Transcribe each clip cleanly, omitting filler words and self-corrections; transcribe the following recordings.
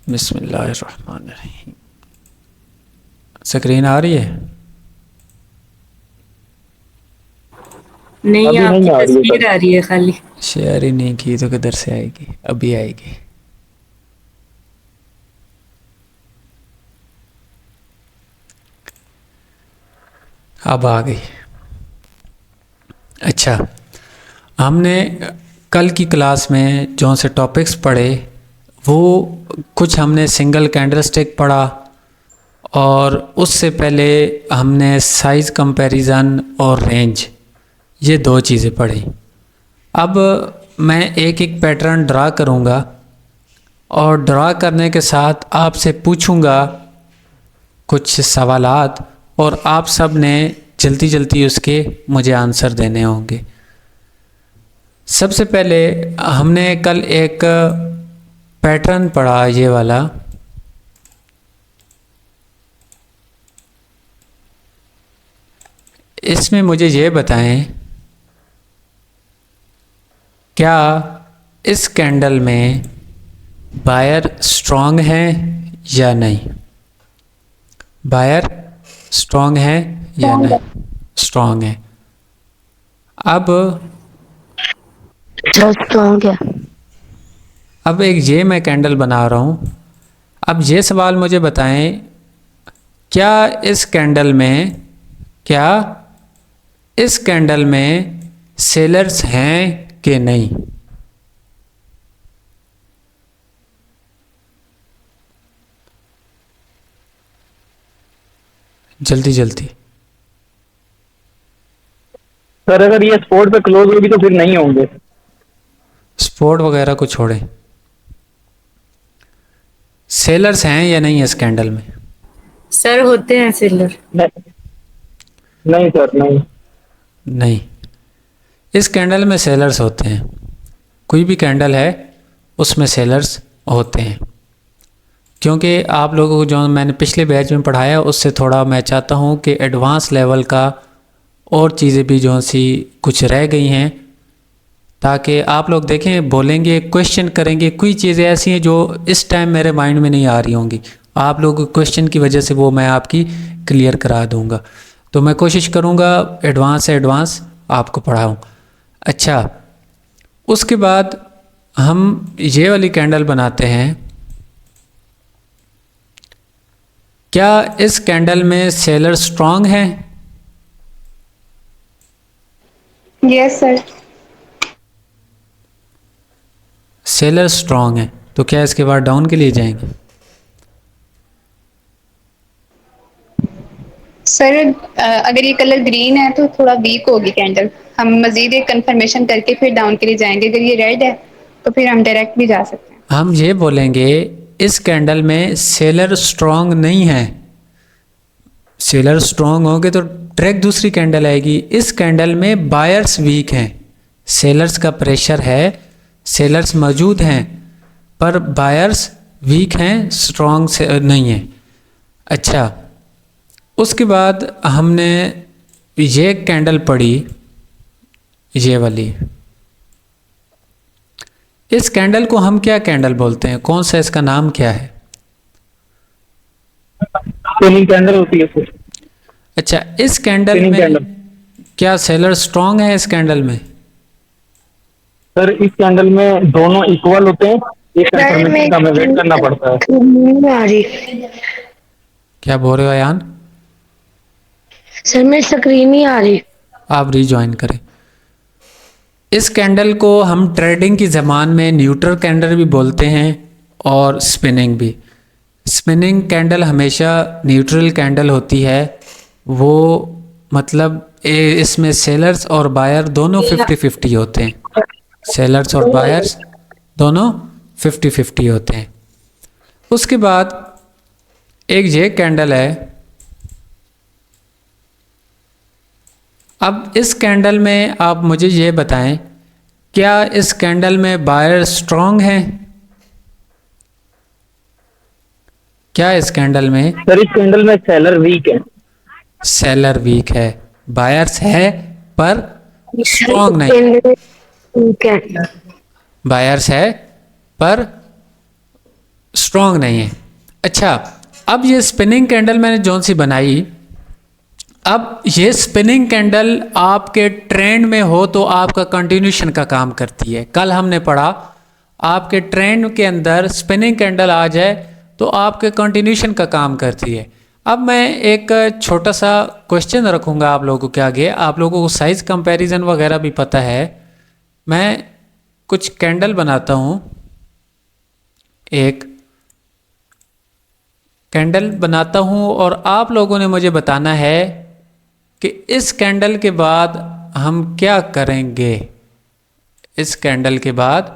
बिस्मिल्लाहिर्रहमानिर्रहीम। स्क्रीन आ रही है? नहीं, अभी नहीं आपकी आ रही है तस्वीर सर। आ रही है खाली। शेयर ही नहीं की तो किधर से आएगी? अभी आएगी। अब आ गई। अच्छा, हमने कल की क्लास में जो से टॉपिक्स पढ़े वो कुछ हमने सिंगल कैंडलस्टिक पढ़ा, और उससे पहले हमने साइज़ कंपैरिजन और रेंज, ये दो चीज़ें पढ़ी। अब मैं एक एक पैटर्न ड्रा करूँगा और ड्रा करने के साथ आपसे पूछूँगा कुछ सवालात, और आप सब ने जल्दी जल्दी उसके मुझे आंसर देने होंगे। सबसे पहले हमने कल एक पैटर्न पढ़ा, ये वाला। इसमें मुझे ये बताएं, क्या इस कैंडल में बायर स्ट्रॉन्ग है या नहीं? बायर स्ट्रॉन्ग है या स्ट्रॉन्ग है। नहीं? स्ट्रॉन्ग है। अब अच्छा, स्ट्रॉन्ग है। अब एक ये मैं कैंडल बना रहा हूँ। अब ये सवाल मुझे बताएं, क्या इस कैंडल में क्या इस कैंडल में सेलर्स हैं कि नहीं? जल्दी जल्दी। सर अगर ये स्पोर्ट पे क्लोज होगी तो फिर नहीं होंगे। स्पोर्ट वगैरह को छोड़ें, सेलर्स हैं या नहीं इस कैंडल में? सर होते हैं सिल्वर। नहीं, नहीं सर, नहीं। नहीं, इस कैंडल में सेलर्स होते हैं। कोई भी कैंडल है उसमें सेलर्स होते हैं, क्योंकि आप लोगों को जो मैंने पिछले बैच में पढ़ाया उससे थोड़ा मैं चाहता हूँ कि एडवांस लेवल का और चीज़ें भी जो सी कुछ रह गई हैं, ताकि आप लोग देखें, बोलेंगे, क्वेश्चन करेंगे। कोई चीज़ें ऐसी हैं जो इस टाइम मेरे माइंड में नहीं आ रही होंगी, आप लोग क्वेश्चन की वजह से वो मैं आपकी क्लियर करा दूंगा। तो मैं कोशिश करूंगा एडवांस से एडवांस आपको पढ़ाऊँ। अच्छा, उसके बाद हम ये वाली कैंडल बनाते हैं। क्या इस कैंडल में सेलर स्ट्रांग है? Yes sir. सेलर स्ट्रांग है, तो क्या इसके बाद डाउन के लिए जाएंगे? सर अगर ये कलर ग्रीन है तो थोड़ा वीक होगी कैंडल। हम मजीद एक कंफर्मेशन करके फिर डाउन के लिए जाएंगे। अगर ये रेड है तो फिर हम डायरेक्ट भी जा सकते हैं। हम ये बोलेंगे इस कैंडल में सेलर स्ट्रांग नहीं है। सेलर स्ट्रांग होंगे तो डायरेक्ट दूसरी कैंडल आएगी। इस कैंडल में बायर्स वीक हैं, सेलर्स का प्रेशर है, सेलर्स मौजूद हैं, पर बायर्स वीक हैं, स्ट्रांग से नहीं है। अच्छा, उसके बाद हमने ये कैंडल पढ़ी, ये वाली। इस कैंडल को हम क्या कैंडल बोलते हैं? कौन सा इसका नाम क्या है? स्पिनिंग कैंडल होती है सर। अच्छा, इस कैंडल स्पिनिंग में कैंडल। क्या सेलर स्ट्रांग है इस कैंडल में? सर इस कैंडल में दोनों इक्वल होते हैं। एक सर कंफर्मेशन मैं का हमें वेट करना पड़ता है। नहीं आ रही। क्या बोल रहे हो अयान? सर मेरी स्क्रीन नहीं आ रही। आप रीजॉइन करें। इस कैंडल को हम ट्रेडिंग की ज़बान में न्यूट्रल कैंडल भी बोलते हैं और स्पिनिंग भी। स्पिनिंग कैंडल हमेशा न्यूट्रल कैंडल होती है। वो मतलब इसमें सेलर्स और बायर दोनों 50-50 होते हैं। सेलर्स और बायर्स दोनों 50-50 होते हैं। उसके बाद एक ये कैंडल है। अब इस कैंडल में आप मुझे ये बताएं, क्या इस कैंडल में बायर स्ट्रांग है? क्या इस कैंडल में सर इस कैंडल में सेलर वीक है। सेलर वीक है? बायर्स है पर स्ट्रांग नहीं। ठीक है। बायर्स है पर स्ट्रॉन्ग नहीं है। अच्छा, अब ये स्पिनिंग कैंडल मैंने जौन सी बनाई, अब ये स्पिनिंग कैंडल आपके ट्रेंड में हो तो आपका कंटिन्यूशन का काम करती है। कल हमने पढ़ा आपके ट्रेंड के अंदर स्पिनिंग कैंडल आ जाए तो आपके कंटिन्यूशन का काम करती है। अब मैं एक छोटा सा क्वेश्चन रखूँगा आप लोगों के आगे। आप लोगों को साइज़ कंपैरिजन वगैरह भी पता है। मैं कुछ कैंडल बनाता हूँ, एक कैंडल बनाता हूँ और आप लोगों ने मुझे बताना है कि इस कैंडल के बाद हम क्या करेंगे। इस कैंडल के बाद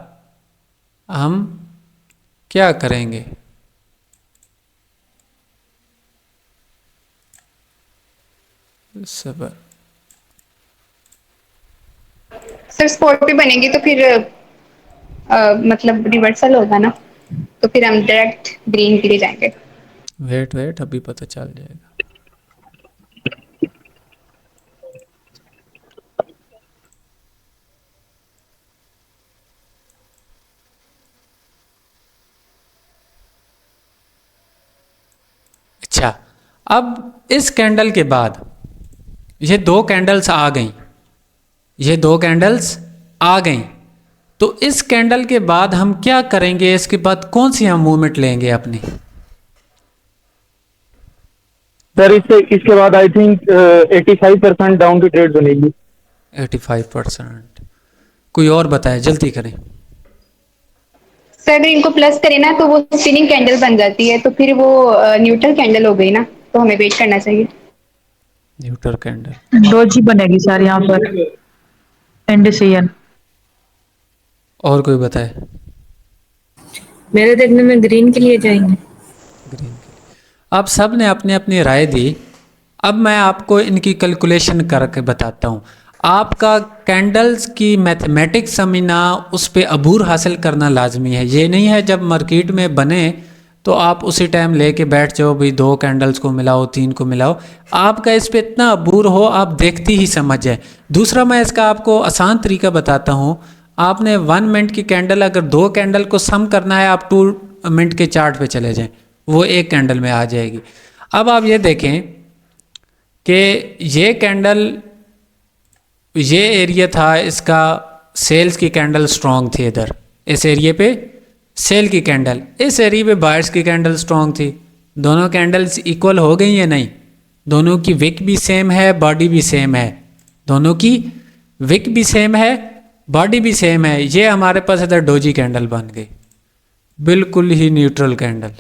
हम क्या करेंगे। सबर। सर स्पॉट पे बनेगी तो फिर मतलब रिवर्सल होगा ना, तो फिर हम डायरेक्ट ग्रीन के लिए जाएंगे। वेट वेट, अभी पता चल जाएगा। अच्छा, अब इस कैंडल के बाद ये दो कैंडल्स आ गई, ये दो कैंडल्स आ गई, तो इस कैंडल के बाद हम क्या करेंगे, इसके बाद कौन सी हम मूवमेंट लेंगे अपनी। सर इसके बाद आई थिंक 85% डाउन की ट्रेड बनेगी। 85%। कोई और बताए, जल्दी करें। सर अगर इनको प्लस करें ना तो वो स्पिनिंग कैंडल बन जाती है, तो फिर वो न्यूट्रल कैंडल हो गई ना, तो हमें वेट करना चाहिए। न्यूट्रल कैंडल डोजी बनेगी सर यहाँ पर, इंडिसियन। और कोई बताए। मेरे देखने में ग्रीन के लिए जाएंगे। ग्रीन के लिए आप सब ने अपनी अपनी राय दी। अब मैं आपको इनकी कैलकुलेशन करके बताता हूँ। आपका कैंडल्स की मैथमेटिक्स समझना, उस पर अबूर हासिल करना लाजमी है। ये नहीं है जब मार्केट में बने तो आप उसी टाइम लेके बैठ जाओ, भाई दो कैंडल्स को मिलाओ, तीन को मिलाओ। आपका इस पे इतना अबूर हो, आप देखती ही समझ जाए। दूसरा मैं इसका आपको आसान तरीका बताता हूँ। आपने 1 मिनट की कैंडल, अगर दो कैंडल को सम करना है, आप 2 मिनट के चार्ट पे चले जाएं, वो एक कैंडल में आ जाएगी। अब आप ये देखें कि ये कैंडल, ये एरिया था इसका, सेल्स की कैंडल स्ट्रॉन्ग थी। इधर इस एरिया पे सेल की कैंडल, इस एरिया पे बायर्स की कैंडल स्ट्रॉन्ग थी। दोनों कैंडल्स इक्वल हो गई या नहीं? दोनों की विक भी सेम है, बॉडी भी सेम है। दोनों की विक भी सेम है, बॉडी भी सेम है। ये हमारे पास इधर डोजी कैंडल बन गई, बिल्कुल ही न्यूट्रल कैंडल।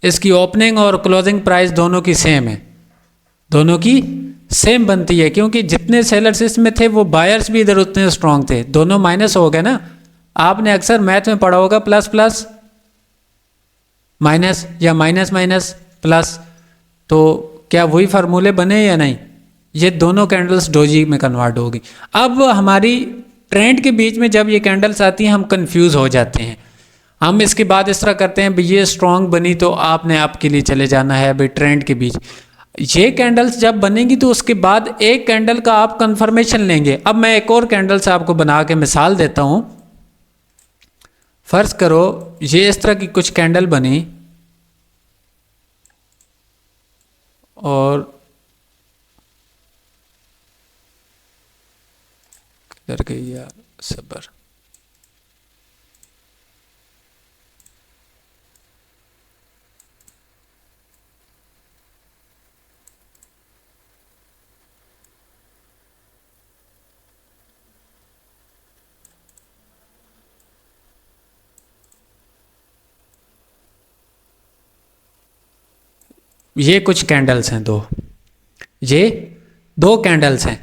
इसकी ओपनिंग और क्लोजिंग प्राइस दोनों की सेम है, दोनों की सेम बनती है, क्योंकि जितने सेलर्स इसमें थे वो बायर्स भी इधर उतने स्ट्रॉन्ग थे। दोनों माइनस हो गए ना। आपने अक्सर मैथ में पढ़ा होगा प्लस प्लस माइनस या माइनस माइनस प्लस, तो क्या वही फार्मूले बने या नहीं? ये दोनों कैंडल्स डोजी में कन्वर्ट होगी। अब हमारी ट्रेंड के बीच में जब ये कैंडल्स आती हैं हम कंफ्यूज हो जाते हैं। हम इसके बाद इस तरह करते हैं, भाई ये स्ट्रॉन्ग बनी तो आपने आपके लिए चले जाना है भाई ट्रेंड के बीच। ये कैंडल्स जब बनेंगी तो उसके बाद एक कैंडल का आप कंफर्मेशन लेंगे। अब मैं एक और कैंडल्स आपको बना के मिसाल देता हूँ। फर्ज करो ये इस तरह की कुछ कैंडल बनी और किधर गई यार सबर। ये कुछ कैंडल्स हैं, ये दो कैंडल्स हैं।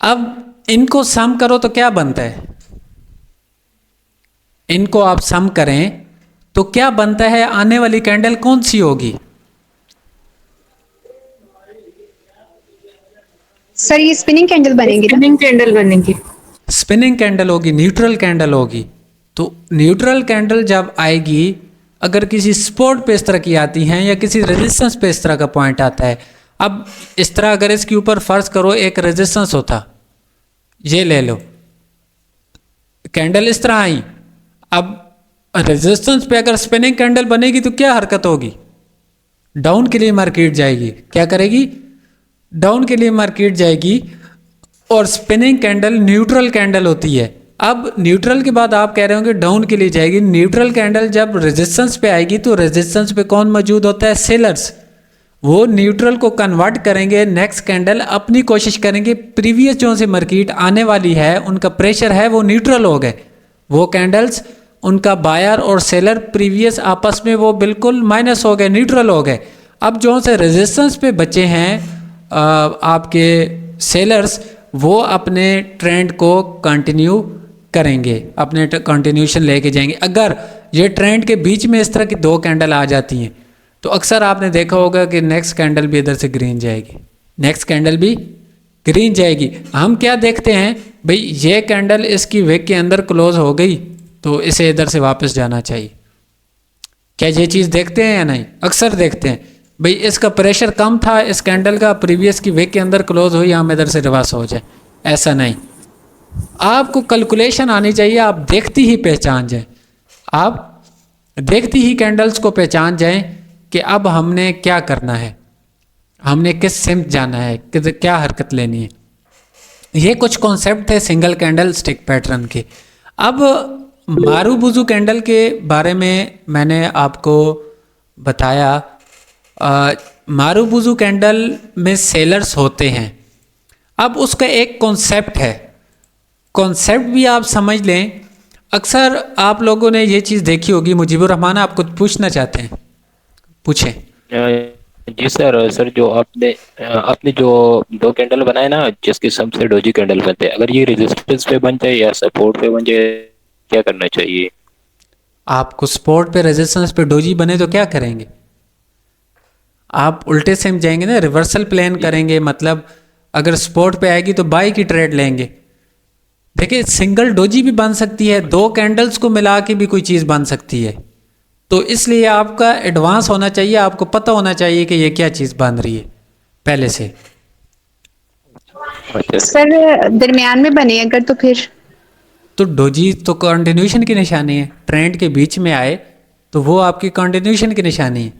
अब इनको सम करो तो क्या बनता है? इनको आप सम करें तो क्या बनता है? आने वाली कैंडल कौन सी होगी? सर ये स्पिनिंग कैंडल बनेगी ना? स्पिनिंग कैंडल बनेगी। स्पिनिंग कैंडल होगी, न्यूट्रल कैंडल होगी। तो न्यूट्रल कैंडल जब आएगी, अगर किसी सपोर्ट पे इस तरह की आती हैं या किसी रेजिस्टेंस पे इस तरह का पॉइंट आता है। अब इस तरह अगर इसके ऊपर फर्ज करो एक रेजिस्टेंस होता, ये ले लो, कैंडल इस तरह आई, अब रेजिस्टेंस पे अगर स्पिनिंग कैंडल बनेगी तो क्या हरकत होगी? डाउन के लिए मार्केट जाएगी। क्या करेगी? डाउन के लिए मार्केट जाएगी। और स्पिनिंग कैंडल न्यूट्रल कैंडल होती है। अब न्यूट्रल के बाद आप कह रहे होंगे डाउन के लिए जाएगी। न्यूट्रल कैंडल जब रेजिस्टेंस पे आएगी तो रेजिस्टेंस पे कौन मौजूद होता है? सेलर्स। वो न्यूट्रल को कन्वर्ट करेंगे। नेक्स्ट कैंडल अपनी कोशिश करेंगे, प्रीवियस जो से मार्केट आने वाली है उनका प्रेशर है वो न्यूट्रल हो गए। वो कैंडल्स उनका बायर और सेलर प्रीवियस आपस में वो बिल्कुल माइनस हो गए, न्यूट्रल हो गए। अब जो से रेजिस्टेंस पे बचे हैं आपके सेलर्स, वो अपने ट्रेंड को कंटिन्यू करेंगे, अपने कंटिन्यूशन लेके जाएंगे। अगर ये ट्रेंड के बीच में इस तरह की दो कैंडल आ जाती हैं तो अक्सर आपने देखा होगा कि नेक्स्ट कैंडल भी इधर से ग्रीन जाएगी, नेक्स्ट कैंडल भी ग्रीन जाएगी। हम क्या देखते हैं भाई, ये कैंडल इसकी विक के अंदर क्लोज हो गई तो इसे इधर से वापस जाना चाहिए। क्या ये चीज़ देखते हैं या नहीं? अक्सर देखते हैं भाई, इसका प्रेशर कम था इस कैंडल का, प्रीवियस की विक के अंदर क्लोज हुई, हम इधर से रिवर्स हो जाए। ऐसा नहीं, आपको कैलकुलेशन आनी चाहिए। आप देखती ही पहचान जाए, आप देखती ही कैंडल्स को पहचान जाएं कि अब हमने क्या करना है, हमने किस सिम्त जाना है, क्या हरकत लेनी है। ये कुछ कॉन्सेप्ट थे सिंगल कैंडल स्टिक पैटर्न के। अब मारूबुजू कैंडल के बारे में मैंने आपको बताया। मारूबुजू कैंडल में सेलर्स होते हैं। अब उसका एक कॉन्सेप्ट है, कॉन्सेप्ट भी आप समझ लें। अक्सर आप लोगों ने ये चीज़ देखी होगी। मुजीबुर रहमान, आप कुछ पूछना चाहते हैं? पूछें। जी सर जो आपने जो दो कैंडल बनाए ना, जिसके सम से डोजी कैंडल बनते हैं, अगर ये रेजिस्टेंस पे बन जाए या सपोर्ट पे बन जाए, क्या करना चाहिए? आपको सपोर्ट पे, रेजिस्टेंस पे डोजी बने तो क्या करेंगे? आप उल्टे से जाएंगे ना, रिवर्सल प्लान करेंगे। मतलब अगर सपोर्ट पे आएगी तो बाई की ट्रेड लेंगे। देखिए, सिंगल डोजी भी बन सकती है, दो कैंडल्स को मिला के भी कोई चीज़ बन सकती है। तो इसलिए आपका एडवांस होना चाहिए, आपको पता होना चाहिए कि ये क्या चीज़ बन रही है पहले से। सर दरमियान में बने अगर तो फिर तो डोजी तो कंटिन्यूशन की निशानी है। ट्रेंड के बीच में आए तो वो आपकी कंटिन्यूशन की निशानी है।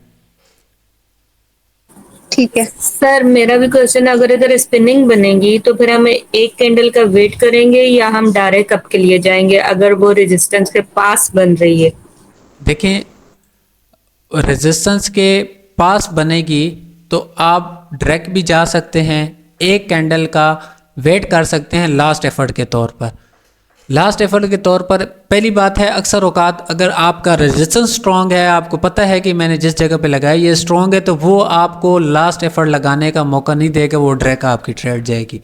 ठीक है सर मेरा भी क्वेश्चन, अगर इधर स्पिनिंग बनेगी तो फिर हम एक कैंडल का वेट करेंगे या हम डायरेक्ट अप के लिए जाएंगे अगर वो रेजिस्टेंस के पास बन रही है? देखें, रेजिस्टेंस के पास बनेगी तो आप डायरेक्ट भी जा सकते हैं, एक कैंडल का वेट कर सकते हैं लास्ट एफर्ट के तौर पर। लास्ट एफर्ट के तौर पर पहली बात है, अक्सर औकात अगर आपका रेजिस्टेंस स्ट्रांग है, आपको पता है कि मैंने जिस जगह पे लगाया ये स्ट्रांग है, तो वो आपको लास्ट एफर्ट लगाने का मौका नहीं देगा, वो डायरेक्ट आपकी ट्रेड जाएगी।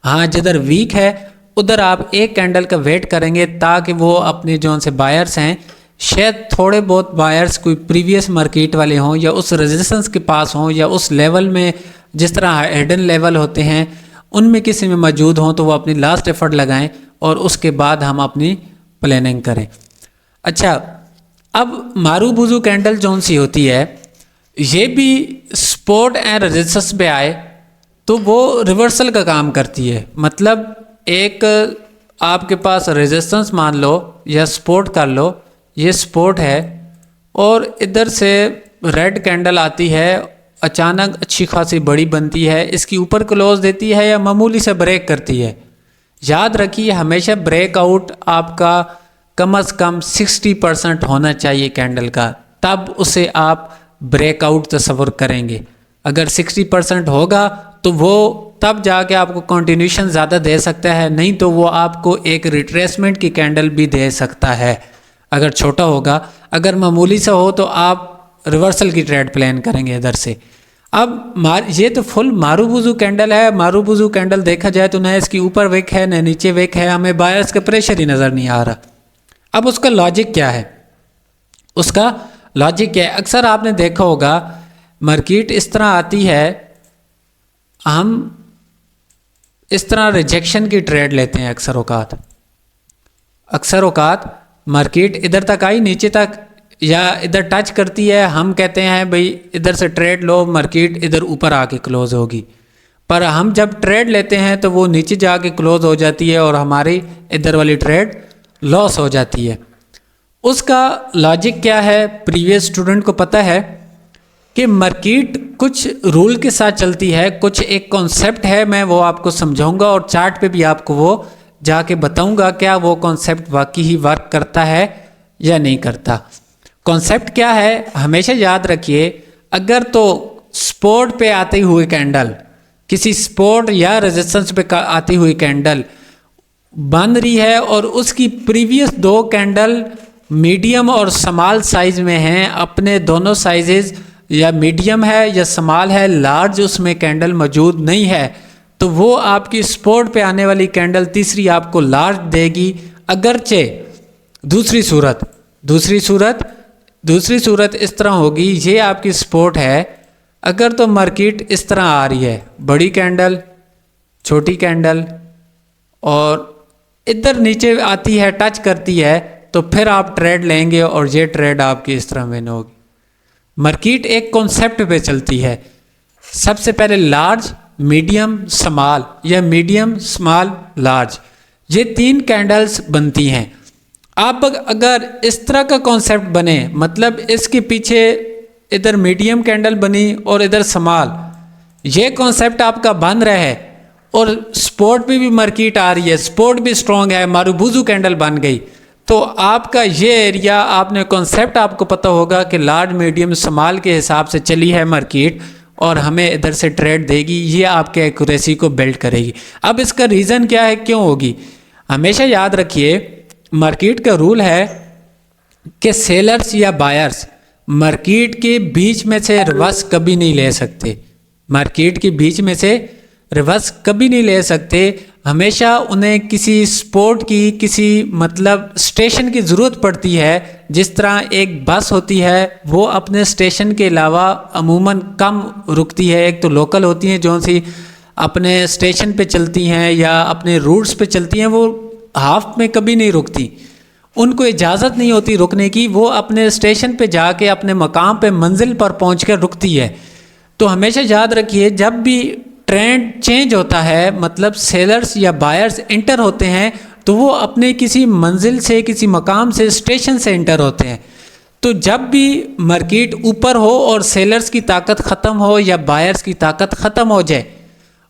हाँ, जिधर वीक है उधर आप एक कैंडल का वेट करेंगे ताकि वो अपने जो से बायर्स हैं, शायद थोड़े बहुत बायर्स कोई प्रीवियस मार्केट वाले हों या उस रेजिस्टेंस के पास हों या उस लेवल में, जिस तरह हिडन लेवल होते हैं उनमें किसी में मौजूद हों, तो वो अपनी लास्ट एफर्ट लगाएं और उसके बाद हम अपनी प्लानिंग करें। अच्छा, अब मारूबुजू कैंडल जौन सी होती है, ये भी सपोर्ट एंड रेजिस्टेंस पे आए तो वो रिवर्सल का काम करती है। मतलब एक आपके पास रेजिस्टेंस मान लो या सपोर्ट कर लो, ये सपोर्ट है और इधर से रेड कैंडल आती है, अचानक अच्छी खासी बड़ी बनती है, इसकी ऊपर क्लोज देती है या मामूली से ब्रेक करती है। याद रखिए, हमेशा ब्रेकआउट आपका कम से कम 60% होना चाहिए कैंडल का, तब उसे आप ब्रेकआउट तस्वर करेंगे। अगर 60% होगा तो वो तब जाके आपको कंटिन्यूशन ज़्यादा दे सकता है, नहीं तो वो आपको एक रिट्रेसमेंट की कैंडल भी दे सकता है अगर छोटा होगा। अगर मामूली सा हो तो आप रिवर्सल की ट्रेड प्लान करेंगे इधर से। अब ये तो फुल मारूबुजू कैंडल है। मारूबुजू कैंडल देखा जाए तो न इसकी ऊपर विक है न नीचे विक है, हमें बायर्स का प्रेशर ही नज़र नहीं आ रहा। अब उसका लॉजिक क्या है? उसका लॉजिक क्या है? अक्सर आपने देखा होगा मार्केट इस तरह आती है, हम इस तरह रिजेक्शन की ट्रेड लेते हैं। अक्सर औकात मार्केट इधर तक आई, नीचे तक या इधर टच करती है, हम कहते हैं भाई इधर से ट्रेड लो, मार्केट इधर ऊपर आके क्लोज होगी। पर हम जब ट्रेड लेते हैं तो वो नीचे जाके क्लोज हो जाती है और हमारी इधर वाली ट्रेड लॉस हो जाती है। उसका लॉजिक क्या है, प्रीवियस स्टूडेंट को पता है कि मार्केट कुछ रूल के साथ चलती है, कुछ एक कॉन्सेप्ट है, मैं वो आपको समझाऊंगा और चार्ट पे भी आपको वो जाके बताऊंगा क्या वो कॉन्सेप्ट वाकई ही वर्क करता है या नहीं करता। कॉन्सेप्ट क्या है हमेशा याद रखिए, अगर तो सपोर्ट पे आते हुए कैंडल, किसी सपोर्ट या रेजिस्टेंस पे आती हुई कैंडल बन रही है और उसकी प्रीवियस दो कैंडल मीडियम और स्मॉल साइज में हैं, अपने दोनों साइजेस या मीडियम है या स्मॉल है, लार्ज उसमें कैंडल मौजूद नहीं है, तो वो आपकी सपोर्ट पे आने वाली कैंडल तीसरी आपको लार्ज देगी। अगरचे दूसरी सूरत इस तरह होगी, ये आपकी सपोर्ट है, अगर तो मार्केट इस तरह आ रही है, बड़ी कैंडल छोटी कैंडल और इधर नीचे आती है, टच करती है, तो फिर आप ट्रेड लेंगे और ये ट्रेड आपकी इस तरह विन होगी। मार्केट एक कॉन्सेप्ट पे चलती है, सबसे पहले लार्ज मीडियम स्मॉल या मीडियम स्मॉल लार्ज, ये तीन कैंडल्स बनती हैं। आप अगर इस तरह का कॉन्सेप्ट बने, मतलब इसके पीछे इधर मीडियम कैंडल बनी और इधर स्मॉल, ये कॉन्सेप्ट आपका बन रहा है और सपोर्ट पे भी मार्केट आ रही है, सपोर्ट भी स्ट्रॉन्ग है, मारूबुजू कैंडल बन गई, तो आपका ये एरिया, आपने कॉन्सेप्ट आपको पता होगा कि लार्ज मीडियम स्मॉल के हिसाब से चली है मार्केट और हमें इधर से ट्रेड देगी, ये आपके एक्यूरेसी को बिल्ड करेगी। अब इसका रीज़न क्या है, क्यों होगी, हमेशा याद रखिए मार्केट का रूल है कि सेलर्स या बायर्स मार्केट के बीच में से रिवर्स कभी नहीं ले सकते, मार्केट के बीच में से रिवर्स कभी नहीं ले सकते, हमेशा उन्हें किसी सपोर्ट की, किसी मतलब स्टेशन की ज़रूरत पड़ती है। जिस तरह एक बस होती है वो अपने स्टेशन के अलावा अमूमन कम रुकती है, एक तो लोकल होती हैं जो सी अपने स्टेशन पे चलती हैं या अपने रूट्स पे चलती हैं, वो हाफ में कभी नहीं रुकती, उनको इजाज़त नहीं होती रुकने की, वो अपने स्टेशन पे जाके अपने मकाम पे मंजिल पर पहुंचकर रुकती है। तो हमेशा याद रखिए जब भी ट्रेंड चेंज होता है, मतलब सेलर्स या बायर्स इंटर होते हैं, तो वो अपने किसी मंजिल से, किसी मकाम से, स्टेशन से इंटर होते हैं। तो जब भी मार्केट ऊपर हो और सेलर्स की ताकत ख़त्म हो या बायर्स की ताकत ख़त्म हो जाए,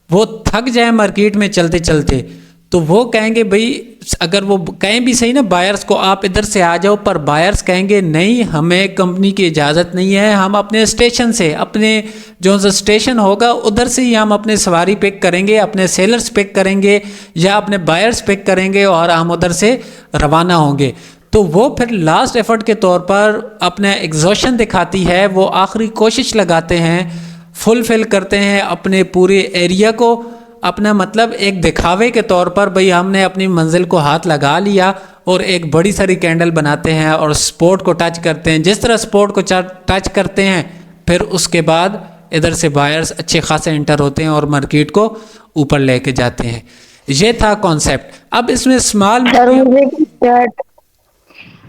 वो थक जाए मार्केट में चलते चलते, तो वो कहेंगे भाई, अगर वो कहें भी सही ना बायर्स को आप इधर से आ जाओ, पर बायर्स कहेंगे नहीं, हमें कंपनी की इजाज़त नहीं है, हम अपने स्टेशन से, अपने जो सा स्टेशन होगा उधर से ही हम अपने सवारी पिक करेंगे, अपने सेलर्स पिक करेंगे या अपने बायर्स पिक करेंगे और हम उधर से रवाना होंगे। तो वो फिर लास्ट एफर्ट के तौर पर अपना एग्जॉशन दिखाती है, वो आखिरी कोशिश लगाते हैं, फुलफिल करते हैं अपने पूरे एरिया को, अपना मतलब एक दिखावे के तौर पर, भाई हमने अपनी मंजिल को हाथ लगा लिया और एक बड़ी सारी कैंडल बनाते हैं और सपोर्ट को टच करते हैं। जिस तरह सपोर्ट को टच करते हैं फिर उसके बाद इधर से बायर्स अच्छे खासे एंटर होते हैं और मार्केट को ऊपर लेके जाते हैं। ये था कॉन्सेप्ट। अब इसमें स्मॉल,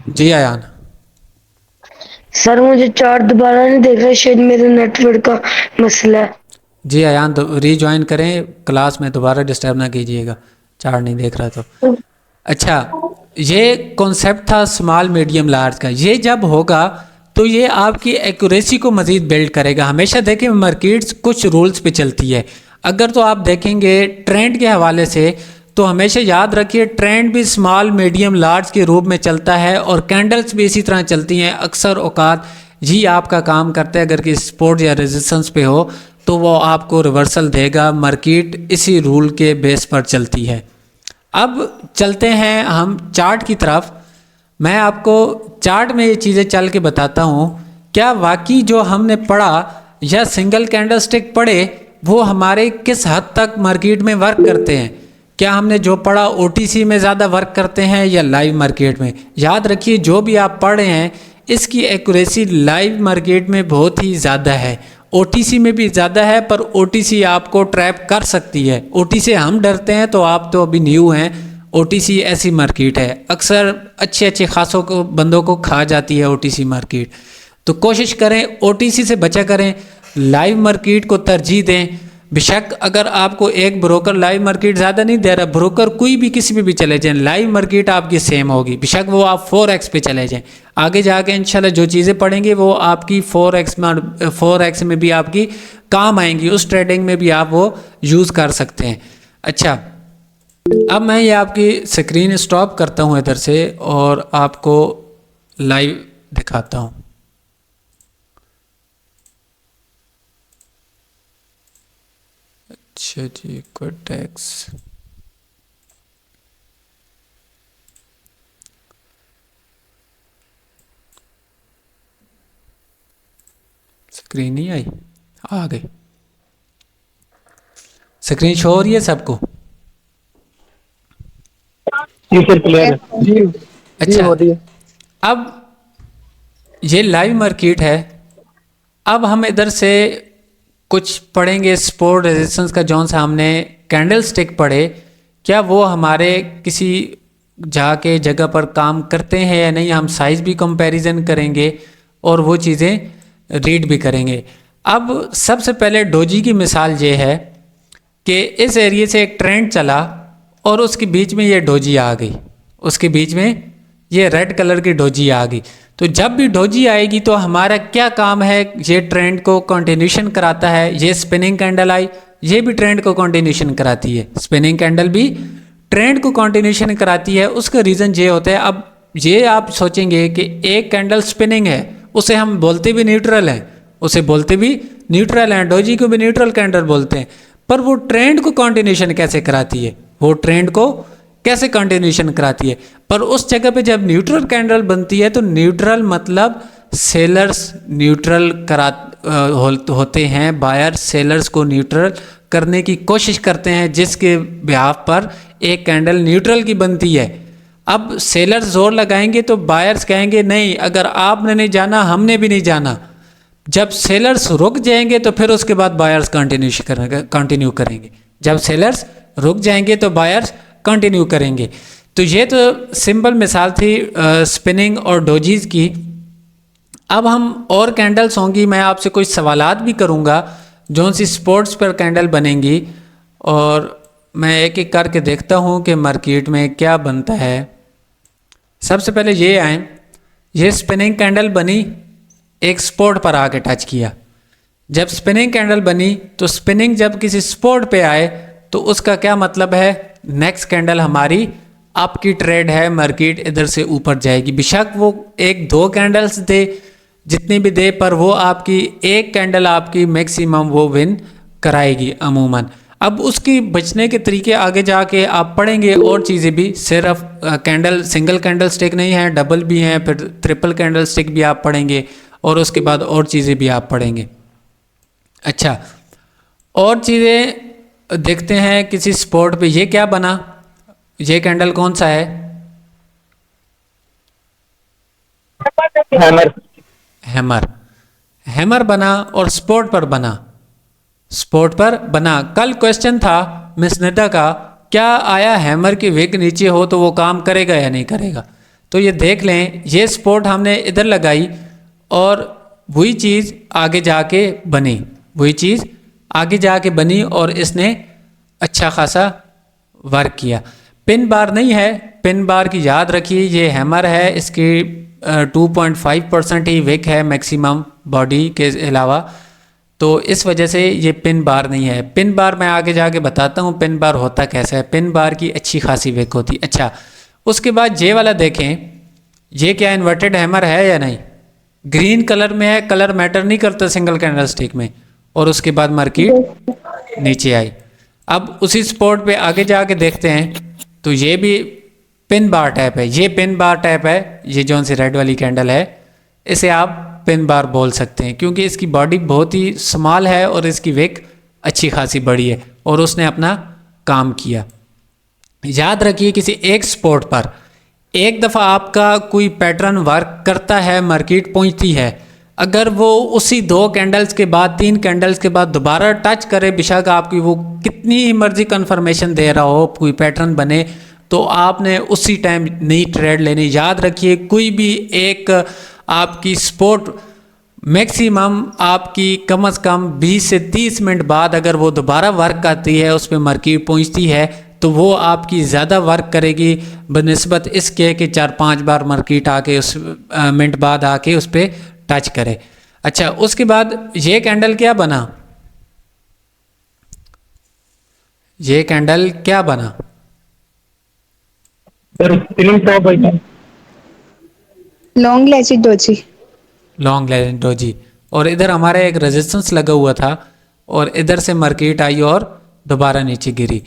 जी आयान सर मुझे चार्ट दोबारा नहीं देख रहा, शायद मेरे नेटवर्क का मसला है। जी आयान रीजॉइन करें, क्लास में दोबारा डिस्टर्ब ना कीजिएगा, चार्ट नहीं देख रहा तो। अच्छा, ये कॉन्सेप्ट था स्मॉल मीडियम लार्ज का, ये जब होगा तो ये आपकी एक्यूरेसी को मज़ीद बिल्ड करेगा। हमेशा देखें मार्केट्स कुछ रूल्स पे चलती है, अगर तो आप देखेंगे ट्रेंड के हवाले से तो हमेशा याद रखिए ट्रेंड भी स्मॉल मीडियम लार्ज के रूप में चलता है और कैंडल्स भी इसी तरह चलती हैं। अक्सर औकात ये आपका काम करते हैं, अगर कि सपोर्ट या रेजिस्टेंस पे हो तो वो आपको रिवर्सल देगा। मार्केट इसी रूल के बेस पर चलती है। अब चलते हैं हम चार्ट की तरफ। मैं आपको चार्ट में ये चीज़ें चल के बताता हूँ, क्या वाकई जो हमने पढ़ा या सिंगल कैंडलस्टिक पढ़े वो हमारे किस हद तक मार्केट में वर्क करते हैं। क्या हमने जो पढ़ा OTC में ज़्यादा वर्क करते हैं या लाइव मार्केट में। याद रखिए जो भी आप पढ़ रहे हैं इसकी एक्यूरेसी लाइव मार्केट में बहुत ही ज़्यादा है, OTC में भी ज़्यादा है, पर OTC आपको ट्रैप कर सकती है। OTC हम डरते हैं, तो आप तो अभी न्यू हैं। OTC ऐसी मार्केट है, अक्सर अच्छे अच्छे खासों को बंदों को खा जाती है OTC मार्केट। तो कोशिश करें OTC से बचा करें, लाइव मार्केट को तरजीह दें। बेशक अगर आपको एक ब्रोकर लाइव मार्केट ज़्यादा नहीं दे रहा, ब्रोकर कोई भी किसी पे भी चले जाएं, लाइव मार्केट आपकी सेम होगी, बेशक वो आप 4x पे चले जाएं। आगे जाके इंशाल्लाह जो चीज़ें पढ़ेंगे वो आपकी 4x में भी आपकी काम आएंगी, उस ट्रेडिंग में भी आप वो यूज़ कर सकते हैं। अच्छा, अब मैं ये आपकी स्क्रीन स्टॉप करता हूँ इधर से और आपको लाइव दिखाता हूँ। अच्छा जी, कोटेक्स स्क्रीन नहीं आई, आ गई स्क्रीन। शो हो रही है सबको? जी सर, क्लियर है जी। अच्छा, अब ये लाइव मार्केट है। अब हम इधर से कुछ पढ़ेंगे सपोर्ट रेजिस्टेंस का, जौन सा हमने कैंडल स्टिक पढ़े, क्या वो हमारे किसी जाके जगह पर काम करते हैं या नहीं। हम साइज भी कंपैरिजन करेंगे और वो चीज़ें रीड भी करेंगे। अब सबसे पहले डोजी की मिसाल ये है कि इस एरिया से एक ट्रेंड चला और उसके बीच में ये डोजी आ गई, उसके बीच में ये रेड कलर की डोजी आ गई। तो जब भी डोजी आएगी तो हमारा क्या काम है, ये ट्रेंड को कंटिन्यूशन कराता है। ये स्पिनिंग कैंडल आई, ये भी ट्रेंड को कंटिन्यूशन कराती है, स्पिनिंग कैंडल भी ट्रेंड को कंटिन्यूशन कराती है। उसका रीज़न ये होता है, अब ये आप सोचेंगे कि एक कैंडल स्पिनिंग है, उसे हम बोलते भी न्यूट्रल हैं, उसे बोलते भी न्यूट्रल हैं, डोजी को भी न्यूट्रल कैंडल बोलते हैं, पर वो ट्रेंड को कंटिन्यूशन कैसे कराती है, वो ट्रेंड को कैसे कंटिन्यूशन कराती है। पर उस जगह पे जब न्यूट्रल कैंडल बनती है तो न्यूट्रल मतलब सेलर्स न्यूट्रल होते हैं, बायर सेलर्स को न्यूट्रल करने की कोशिश करते हैं, जिसके बिहाफ पर एक कैंडल न्यूट्रल की बनती है। अब सेलर्स जोर लगाएंगे तो बायर्स कहेंगे नहीं, अगर आपने नहीं जाना हमने भी नहीं जाना। जब सेलर्स रुक जाएंगे तो फिर उसके बाद बायर्स कंटिन्यू करेंगे, जब सेलर्स रुक जाएंगे तो बायर्स कंटिन्यू करेंगे। तो ये तो सिंपल मिसाल थी स्पिनिंग और डोजीज की। अब हम और कैंडल्स होंगी, मैं आपसे कुछ सवालात भी करूँगा जो सी स्पोर्ट्स पर कैंडल बनेंगी, और मैं एक एक करके देखता हूँ कि मार्केट में क्या बनता है। सबसे पहले ये आए, ये स्पिनिंग कैंडल बनी, एक स्पोर्ट पर आके टच किया। जब स्पिनिंग कैंडल बनी तो स्पिनिंग जब किसी स्पोर्ट पे आए तो उसका क्या मतलब है, नेक्स्ट कैंडल हमारी आपकी ट्रेड है, मार्केट इधर से ऊपर जाएगी। बेशक वो एक दो कैंडल्स दे, जितनी भी दे, पर वो आपकी एक कैंडल आपकी मैक्सिमम वो विन कराएगी अमूमन। अब उसकी बचने के तरीके आगे जाके आप पढ़ेंगे, और चीज़ें भी, सिर्फ कैंडल सिंगल कैंडल स्टिक नहीं है, डबल भी हैं, फिर ट्रिपल कैंडल स्टिक भी आप पढ़ेंगे, और उसके बाद और चीज़ें भी आप पढ़ेंगे। अच्छा, और चीज़ें देखते हैं किसी स्पोर्ट पे। ये क्या बना, ये कैंडल कौन सा है, हैमर। हैमर, हैमर बना और स्पोर्ट पर बना, स्पोर्ट पर बना। कल क्वेश्चन था मिस निदा का, क्या आया हैमर की विक नीचे हो तो वो काम करेगा या नहीं करेगा। तो ये देख लें, ये स्पोर्ट हमने इधर लगाई और वही चीज़ आगे जाके बनी, वही चीज़ आगे जाके बनी और इसने अच्छा खासा वर्क किया। पिन बार नहीं है, पिन बार की याद रखिए, ये हैमर है, इसकी 2.5% ही विक है मैक्सिमम बॉडी के अलावा, तो इस वजह से ये पिन बार नहीं है। पिन बार मैं आगे जाके बताता हूँ पिन बार होता कैसा है, पिन बार की अच्छी खासी विक होती। अच्छा, उसके बाद ये वाला देखें, ये क्या इन्वर्टेड हैमर है या नहीं, ग्रीन कलर में है, कलर मैटर नहीं करता सिंगल कैंडल स्टिक में, और उसके बाद मार्केट नीचे आई। अब उसी स्पॉट पे आगे जाके देखते हैं तो ये भी पिन बार टाइप है, ये पिन बार टाइप है, ये जौन सी रेड वाली कैंडल है इसे आप पिन बार बोल सकते हैं, क्योंकि इसकी बॉडी बहुत ही स्मॉल है और इसकी विक अच्छी खासी बड़ी है और उसने अपना काम किया। याद रखिए, किसी एक स्पॉट पर एक दफ़ा आपका कोई पैटर्न वर्क करता है, मार्केट पहुंचती है, अगर वो उसी 2 कैंडल्स के बाद 3 कैंडल्स के बाद दोबारा टच करे, बेशक आपकी वो कितनी ही मर्जी कन्फर्मेशन दे रहा हो, कोई पैटर्न बने, तो आपने उसी टाइम नई ट्रेड लेनी। याद रखिए, कोई भी एक आपकी स्पोर्ट मैक्सिमम आपकी कम से कम 20 से 30 मिनट बाद अगर वो दोबारा वर्क आती है, उस पर मार्केट पहुंचती है, तो वो आपकी ज़्यादा वर्क करेगी बनिस्बत इसके कि 4-5 बार मार्केट आके उस मिनट बाद आके उस पर टच करे। अच्छा, उसके बाद ये कैंडल क्या बना, ये कैंडल क्या बना? सर स्पिनिंग टॉप है क्या? Long lazy doji. Long legend doji. और इधर हमारा एक रेजिस्टेंस लगा हुआ था और इधर से मार्केट आई और दोबारा नीचे गिरी।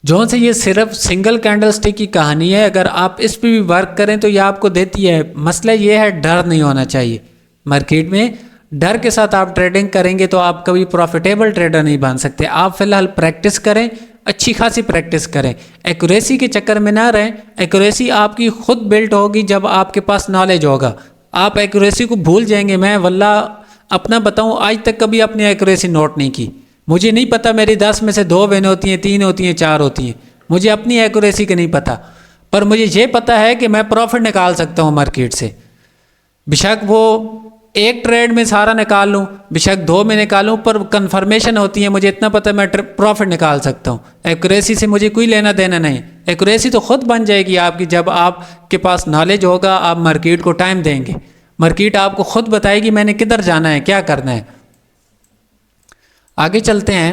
जो से ये सिर्फ सिंगल कैंडल स्टिक की कहानी है, अगर आप इस पे भी वर्क करें तो ये आपको देती है। मसला ये है डर नहीं होना चाहिए मार्केट में। डर के साथ आप ट्रेडिंग करेंगे तो आप कभी प्रॉफिटेबल ट्रेडर नहीं बन सकते। आप फिलहाल प्रैक्टिस करें, अच्छी खासी प्रैक्टिस करें, एक्यूरेसी के चक्कर में ना रहें। एक्यूरेसी आपकी खुद बिल्ट होगी जब आपके पास नॉलेज होगा। आप एक्यूरेसी को भूल जाएंगे। मैं वल्ला अपना बताऊं, आज तक कभी अपनी एक्यूरेसी नोट नहीं की। मुझे नहीं पता मेरी 10 में से 2 वेन होती हैं, 3 होती हैं, 4 होती हैं। मुझे अपनी एक्यूरेसी का नहीं पता, पर मुझे ये पता है कि मैं प्रॉफिट निकाल सकता हूँ मार्केट से। बेशक वो एक ट्रेड में सारा निकाल लूँ, बेशक 2 में निकालूँ, पर कंफर्मेशन होती है। मुझे इतना पता है मैं प्रॉफिट निकाल सकता हूँ। एक्यूरेसी से मुझे कोई लेना देना नहीं। एक्यूरेसी तो खुद बन जाएगी आपकी जब आपके पास नॉलेज होगा। आप मार्केट को टाइम देंगे, मार्केट आपको खुद बताएगी मैंने किधर जाना है, क्या करना है। आगे चलते हैं।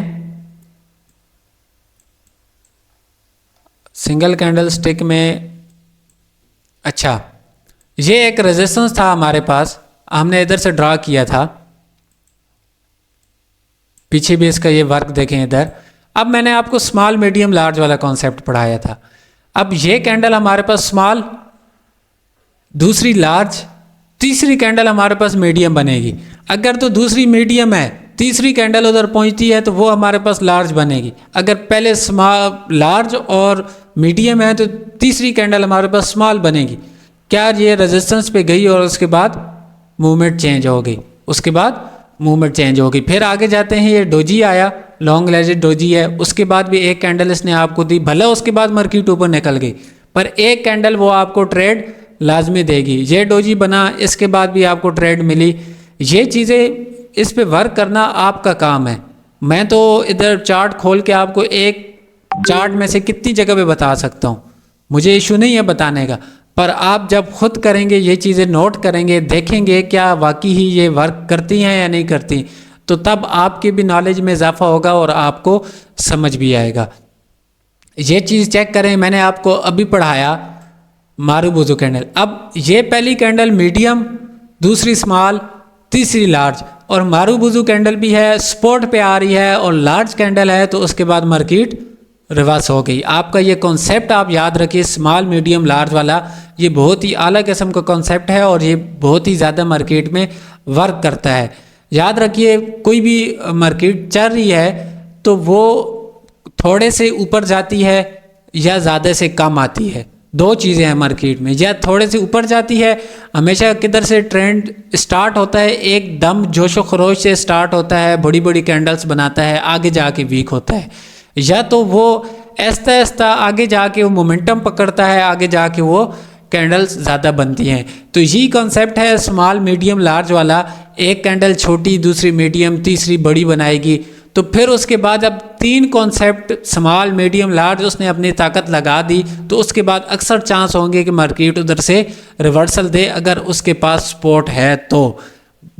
सिंगल कैंडल स्टिक में, अच्छा, ये एक रेजिस्टेंस था हमारे पास, हमने इधर से ड्रा किया था। पीछे भी इसका ये वर्क देखें इधर। अब मैंने आपको स्मॉल मीडियम लार्ज वाला कॉन्सेप्ट पढ़ाया था। अब ये कैंडल हमारे पास स्मॉल, दूसरी लार्ज, तीसरी कैंडल हमारे पास मीडियम बनेगी। अगर तो दूसरी मीडियम है, तीसरी कैंडल उधर पहुंचती है तो वो हमारे पास लार्ज बनेगी। अगर पहले स्मॉल, लार्ज और मीडियम है तो तीसरी कैंडल हमारे पास स्मॉल बनेगी। क्या ये रेजिस्टेंस पे गई और उसके बाद मूवमेंट चेंज हो गई, उसके बाद मूवमेंट चेंज हो गई। फिर आगे जाते हैं, ये डोजी आया, लॉन्ग लेजेड डोजी है। उसके बाद भी एक कैंडल इसने आपको दी, भला उसके बाद मार्केट ऊपर निकल गई, पर एक कैंडल वो आपको ट्रेड लाजमी देगी। ये डोजी बना, इसके बाद भी आपको ट्रेड मिली। ये चीज़ें, इस पे वर्क करना आपका काम है। मैं तो इधर चार्ट खोल के आपको एक चार्ट में से कितनी जगह पे बता सकता हूँ, मुझे इशू नहीं है बताने का। पर आप जब खुद करेंगे, ये चीज़ें नोट करेंगे, देखेंगे क्या वाकई ही ये वर्क करती हैं या नहीं करती, तो तब आपके भी नॉलेज में इजाफा होगा और आपको समझ भी आएगा। ये चीज़ चेक करें, मैंने आपको अभी पढ़ाया मारूबुजू कैंडल। अब ये पहली कैंडल मीडियम, दूसरी स्मॉल, तीसरी लार्ज, और मारूबुजू कैंडल भी है, स्पोर्ट पे आ रही है, और लार्ज कैंडल है, तो उसके बाद मार्केट रिवर्स हो गई। आपका ये कॉन्सेप्ट आप याद रखिए, स्मॉल मीडियम लार्ज वाला, ये बहुत ही आला किस्म का कॉन्सेप्ट है और ये बहुत ही ज़्यादा मार्केट में वर्क करता है। याद रखिए, कोई भी मार्केट चल रही है तो वो थोड़े से ऊपर जाती है या ज़्यादा से कम आती है। 2 चीज़ें हैं मार्केट में, या थोड़े से ऊपर जाती है, हमेशा किधर से ट्रेंड स्टार्ट होता है, एकदम जोशो खरोश से स्टार्ट होता है, बड़ी बड़ी कैंडल्स बनाता है, आगे जाके वीक होता है, या तो वो ऐसा ऐसा आगे जाके वो मोमेंटम पकड़ता है, आगे जाके वो कैंडल्स ज़्यादा बनती हैं। तो यही कॉन्सेप्ट है स्मॉल मीडियम लार्ज वाला। एक कैंडल छोटी, दूसरी मीडियम, तीसरी बड़ी बनाएगी। तो फिर उसके बाद अब 3 कॉन्सेप्ट स्मॉल मीडियम लार्ज उसने अपनी ताकत लगा दी, तो उसके बाद अक्सर चांस होंगे कि मार्केट उधर से रिवर्सल दे, अगर उसके पास सपोर्ट है तो।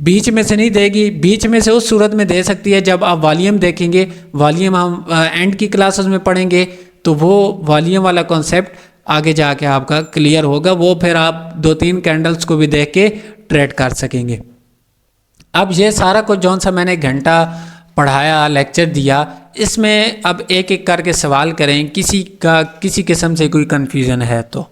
बीच में से नहीं देगी, बीच में से उस सूरत में दे सकती है जब आप वॉल्यूम देखेंगे। वॉल्यूम हम एंड की क्लासेस में पढ़ेंगे, तो वो वॉल्यूम वाला कॉन्सेप्ट आगे जाके आपका क्लियर होगा। वो फिर आप 2-3 कैंडल्स को भी देख के ट्रेड कर सकेंगे। अब ये सारा कुछ जौन सा मैंने घंटा पढ़ाया, लेक्चर दिया, इसमें अब एक एक करके सवाल करें, किसी किस्म से कोई कंफ्यूजन है तो।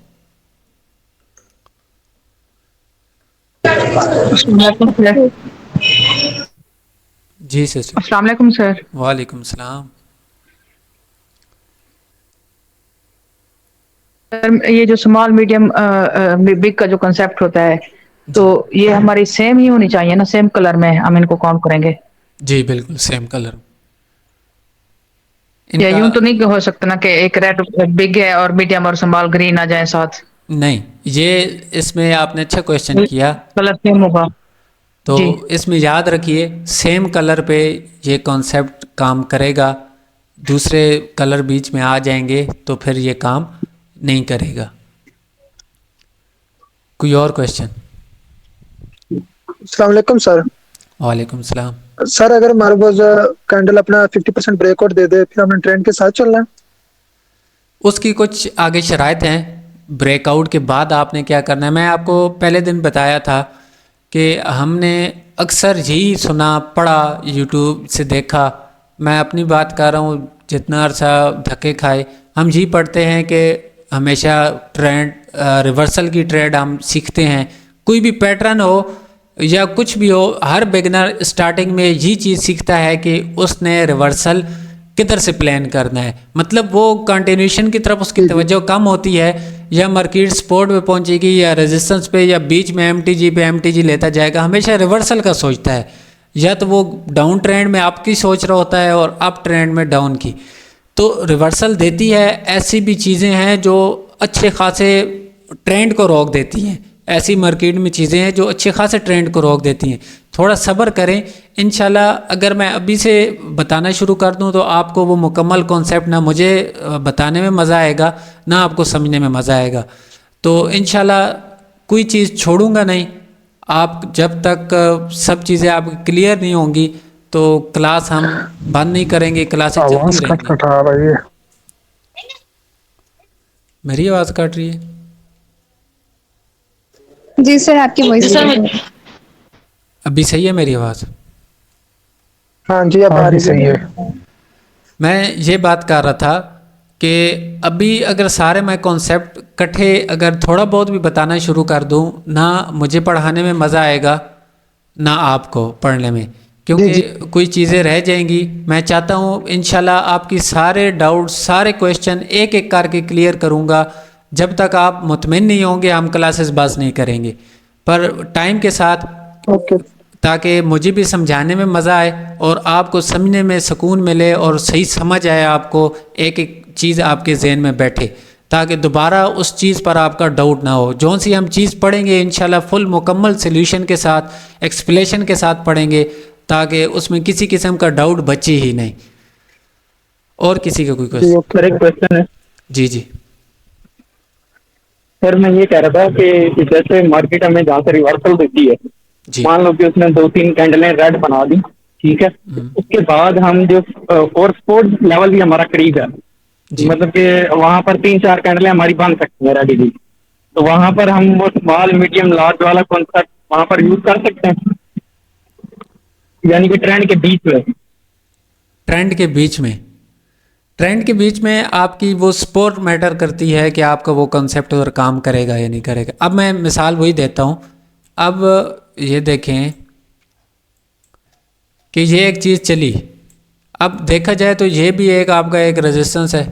जी सिस्टर। अस्सलाम वालेकुम सर। वालेकुम सलाम। सर ये जो स्मॉल मीडियम बिग का जो कंसेप्ट होता है, तो ये हमारी सेम ही होनी चाहिए ना, सेम कलर में हम इनको काउंट करेंगे? जी बिल्कुल सेम कलर। या यूं तो नहीं हो सकता ना कि एक रेड बिग है और मीडियम और स्मॉल ग्रीन आ जाए साथ? नहीं, ये इसमें आपने अच्छा क्वेश्चन किया। कलर सेम होगा। तो जी। इसमें याद रखिए सेम कलर पे ये कॉन्सेप्ट काम करेगा, दूसरे कलर बीच में आ जाएंगे तो फिर ये काम नहीं करेगा। कोई और क्वेश्चन? अस्सलाम वालेकुम सर। वालेकुम सलाम। सर अगर हमारे पास कैंडल अपना 50% ब्रेकआउट दे दे फिर हमने ट्रेंड के साथ चलना है? उसकी कुछ आगे शराइत हैं। ब्रेकआउट के बाद आपने क्या करना है, मैं आपको पहले दिन बताया था कि हमने अक्सर यही सुना पढ़ा, यूट्यूब से देखा, मैं अपनी बात कर रहा हूँ, जितना अरसा धक्के खाए हम यही पढ़ते हैं कि हमेशा ट्रेंड रिवर्सल की ट्रेड हम सीखते हैं। कोई भी पैटर्न हो या कुछ भी हो, हर बिगनर स्टार्टिंग में यही चीज़ सीखता है कि उसने रिवर्सल किधर से प्लान करना है, मतलब वो कंटिन्यूशन की तरफ उसकी तवज्जो कम होती है, या मार्केट सपोर्ट पे पहुंचेगी या रेजिस्टेंस पे या बीच में एमटीजी लेता जाएगा, हमेशा रिवर्सल का सोचता है, या तो वो डाउन ट्रेंड में अप की सोच रहा होता है और अप ट्रेंड में डाउन की। तो रिवर्सल देती है, ऐसी भी चीज़ें हैं जो अच्छे खासे ट्रेंड को रोक देती हैं, ऐसी मार्केट में चीज़ें हैं जो अच्छे खासे ट्रेंड को रोक देती हैं। थोड़ा सब्र करें, इंशाल्लाह अगर मैं अभी से बताना शुरू कर दूं तो आपको वो मुकम्मल कॉन्सेप्ट ना मुझे बताने में मज़ा आएगा ना आपको समझने में मज़ा आएगा। तो इंशाल्लाह कोई चीज़ छोड़ूंगा नहीं, आप जब तक सब चीज़ें आपकी क्लियर नहीं होंगी तो क्लास हम बंद नहीं करेंगे, क्लासेस आवाज चलती कट रहेंगी। कट आ रही है। मेरी आवाज़ कट रही है? जी सर, आपकी वॉइस अभी सही है मेरी आवाज़? हाँ जी अब आ रही सही है। मैं ये बात कर रहा था कि अभी अगर सारे मैं कॉन्सेप्ट इकट्ठे अगर थोड़ा बहुत भी बताना शुरू कर दूं, ना मुझे पढ़ाने में मज़ा आएगा ना आपको पढ़ने में, क्योंकि कोई चीज़ें रह जाएंगी। मैं चाहता हूं इंशाल्लाह आपकी सारे डाउट्स सारे क्वेश्चन एक एक करके क्लियर करूंगा। जब तक आप मुतमिन नहीं होंगे हम क्लासेस बस नहीं करेंगे, पर टाइम के साथ, ओके ताकि मुझे भी समझाने में मज़ा आए और आपको समझने में सुकून मिले और सही समझ आए, आपको एक एक चीज़ आपके जहन में बैठे, ताकि दोबारा उस चीज़ पर आपका डाउट ना हो। जो सी हम चीज़ पढ़ेंगे इंशाल्लाह फुल मुकम्मल सोल्यूशन के साथ एक्सप्लेनेशन के साथ पढ़ेंगे, ताकि उसमें किसी किस्म का डाउट बचे ही नहीं। और किसी का कोई क्वेश्चन? सर एक क्वेश्चन है। जी जी। सर मैं ये कह रहा था कि जैसे मार्केट हमें जहाँ से रिवर्सल देती है, जी मान लो कि उसने 2-3 कैंडलें रेड बना दी, ठीक है, उसके बाद हम जो फोर्थ सपोर्ट लेवल भी हमारा करीब है, जी। मतलब कि वहां पर 3-4 कैंडलें हमारी बन सकती है रेडी, तो वहां पर हम वो स्मॉल मीडियम लार्ज वाला कॉन्सेप्ट वहां पर यूज कर सकते हैं, यानी कि ट्रेंड के बीच में। ट्रेंड के बीच में, ट्रेंड के बीच में आपकी वो सपोर्ट मैटर करती है कि आपका वो कंसेप्ट उधर काम करेगा या नहीं करेगा। अब मैं मिसाल वही देता हूँ। अब ये देखें कि ये एक चीज़ चली, अब देखा जाए तो ये भी एक आपका एक रेजिस्टेंस है,